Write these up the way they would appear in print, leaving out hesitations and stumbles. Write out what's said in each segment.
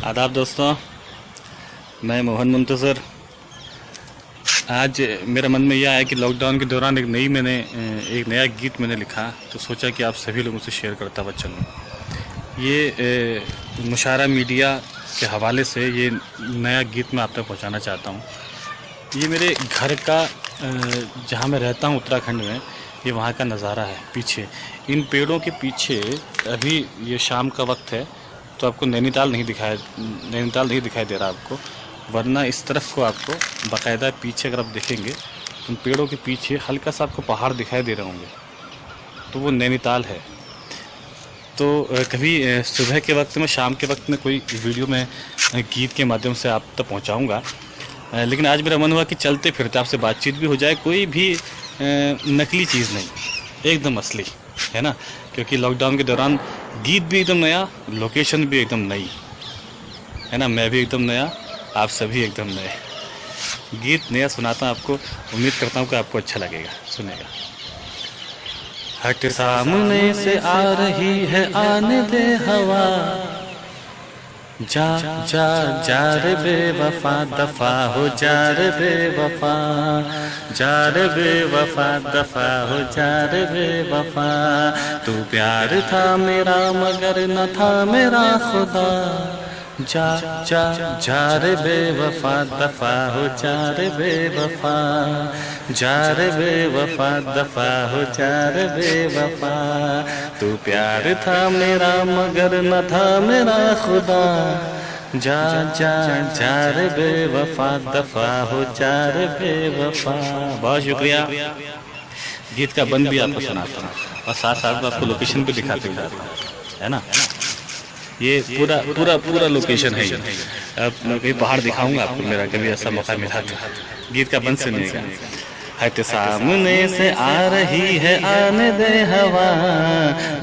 आदाब दोस्तों, मैं मोहन मुंतज़र। आज मेरा मन में यह आया कि लॉकडाउन के दौरान एक नया गीत मैंने लिखा, तो सोचा कि आप सभी लोगों से शेयर करता हुआ चलूँ। ये मुशायरा मीडिया के हवाले से ये नया गीत मैं आप तक पहुँचाना चाहता हूँ। ये मेरे घर का जहाँ मैं रहता हूँ उत्तराखंड में, ये वहाँ का नज़ारा है। पीछे इन पेड़ों के पीछे अभी ये शाम का वक्त है, तो आपको नैनीताल नहीं दिखाई दे रहा आपको, वरना इस तरफ को आपको बाकायदा पीछे अगर आप देखेंगे तो उन पेड़ों के पीछे हल्का सा आपको पहाड़ दिखाई दे रहे होंगे, तो वो नैनीताल है। तो कभी सुबह के वक्त में, शाम के वक्त में कोई वीडियो में गीत के माध्यम से आप तक पहुंचाऊंगा, लेकिन आज मेरा मन हुआ कि चलते फिरते आपसे बातचीत भी हो जाए, कोई भी नकली चीज़ नहीं, एकदम असली, है ना। क्योंकि लॉकडाउन के दौरान गीत भी एकदम नया, लोकेशन भी एकदम नई, है ना। मैं भी एकदम नया, आप सभी एकदम नए। गीत नया सुनाता हूँ आपको, उम्मीद करता हूँ कि आपको अच्छा लगेगा। सुनेगा। हट सामने से आ रही है, आने दे हवा, जा जा जा रे बेवफा, दफा हो जा रे बेवफा, जा रे बेवफा, दफा हो जा रे बेवफा। तू प्यार था मेरा मगर न था मेरा खुदा, जा जा जा रे बेवफा, दफा हो जा रे बेवफा, जा रे बेवफा, दफा हो जा रे बेवफा। तू प्यार था मेरा मगर न था मेरा खुदा, जा जा जा रे बेवफा, दफा हो जा रे बेवफा। बहुत शुक्रिया। गीत का बंद भी आपको सुनाता हूँ और साथ साथ आपको लोकेशन भी दिखाते हुए जाता हूँ, है ना। ये पूरा लोकेशन है। अब मैं कहीं पहाड़ दिखाऊंगा आपको, मेरा कभी ऐसा मौका मिला तो। गीत का बंद सुनिएगा। हट सामने से आ रही है, आने दे हवा,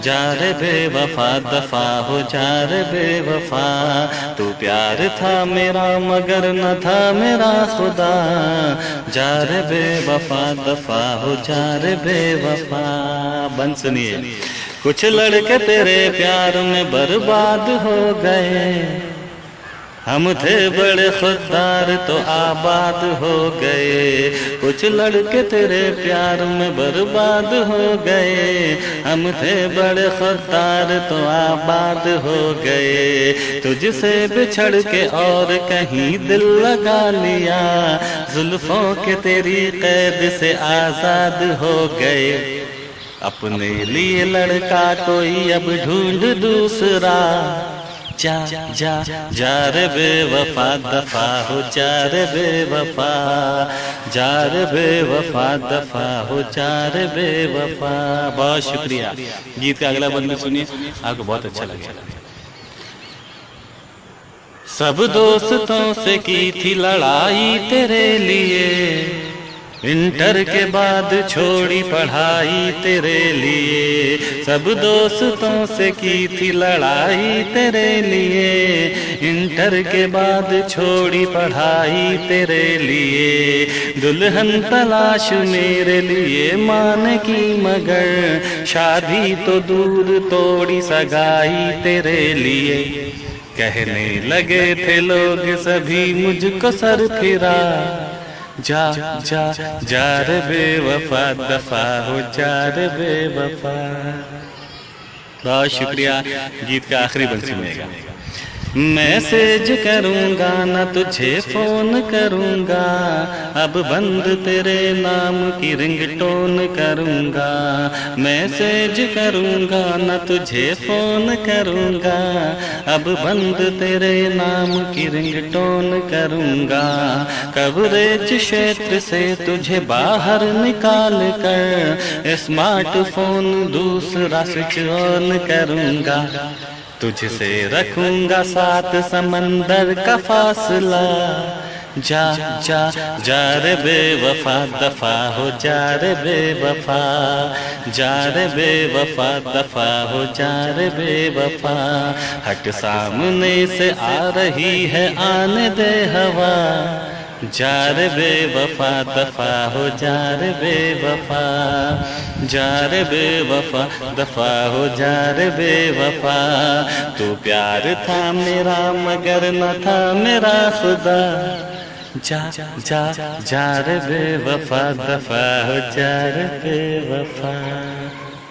जा रे बेवफा, दफा हो जा रे बेवफा। तू प्यार था मेरा मगर न था मेरा खुदा, जा रे बेवफा, दफा हो जा रे बेवफा। बंद सुनिए। कुछ लड़के तेरे प्यार में बर्बाद हो गए, हम थे बड़े खुददार तो आबाद हो गए। कुछ लड़के तेरे प्यार में बर्बाद हो गए, हम थे बड़े खुददार तो आबाद हो गए। तुझसे बिछड़ के और कहीं दिल लगा लिया, जुल्फों के तेरी कैद से आजाद हो गए। अपने लिए लड़का कोई अब ढूंढ दूसरा, जा जा जा रे बेवफा, दफा हो जा रे बेवफा, जा रे बेवफा, दफा हो जा रे बेवफा। बहुत शुक्रिया। गीत का अगला बंद सुनिए, आपको बहुत अच्छा लगेगा। सब दोस्तों से की थी लड़ाई तेरे लिए, इंटर के बाद छोड़ी पढ़ाई तेरे लिए। सब दोस्तों से की थी लड़ाई तेरे लिए, इंटर के बाद छोड़ी पढ़ाई तेरे लिए। दुल्हन तलाश मेरे लिए मान की मगर, शादी तो दूर तोड़ी सगाई तेरे लिए। कहने लगे थे लोग सभी मुझको सर फिरा, जा जा जा रे बेवफा, दफा हो जा रे बेवफा। बहुत शुक्रिया। गीत का आखिरी बंद सुनिएगा। मैसेज करूँगा न तुझे फोन करूँगा, अब बंद तेरे नाम की रिंगटोन करूँगा। मैसेज करूँगा न तुझे फोन करूँगा, अब बंद तेरे नाम की रिंगटोन करूँगा। कवरेज क्षेत्र से तुझे बाहर निकाल कर, स्मार्टफोन दूसरा स्विच ऑन करूँगा। तुझसे रखूंगा साथ समंदर का फासला, जा जा जा रे बेवफा, दफा हो जा रे बेवफा, जा रे बेवफा, दफा हो जा रे बेवफा। हट सामने से आ रही है, आने दे हवा, जा रे बेवफा दफा हो जा रे बेवफा, जा रे बेवफा दफा हो जा रे बेवफा। तू प्यार था मेरा मगर न था मेरा खुदा, जा जा जा रे बेवफा दफा हो जा रे बेवफा।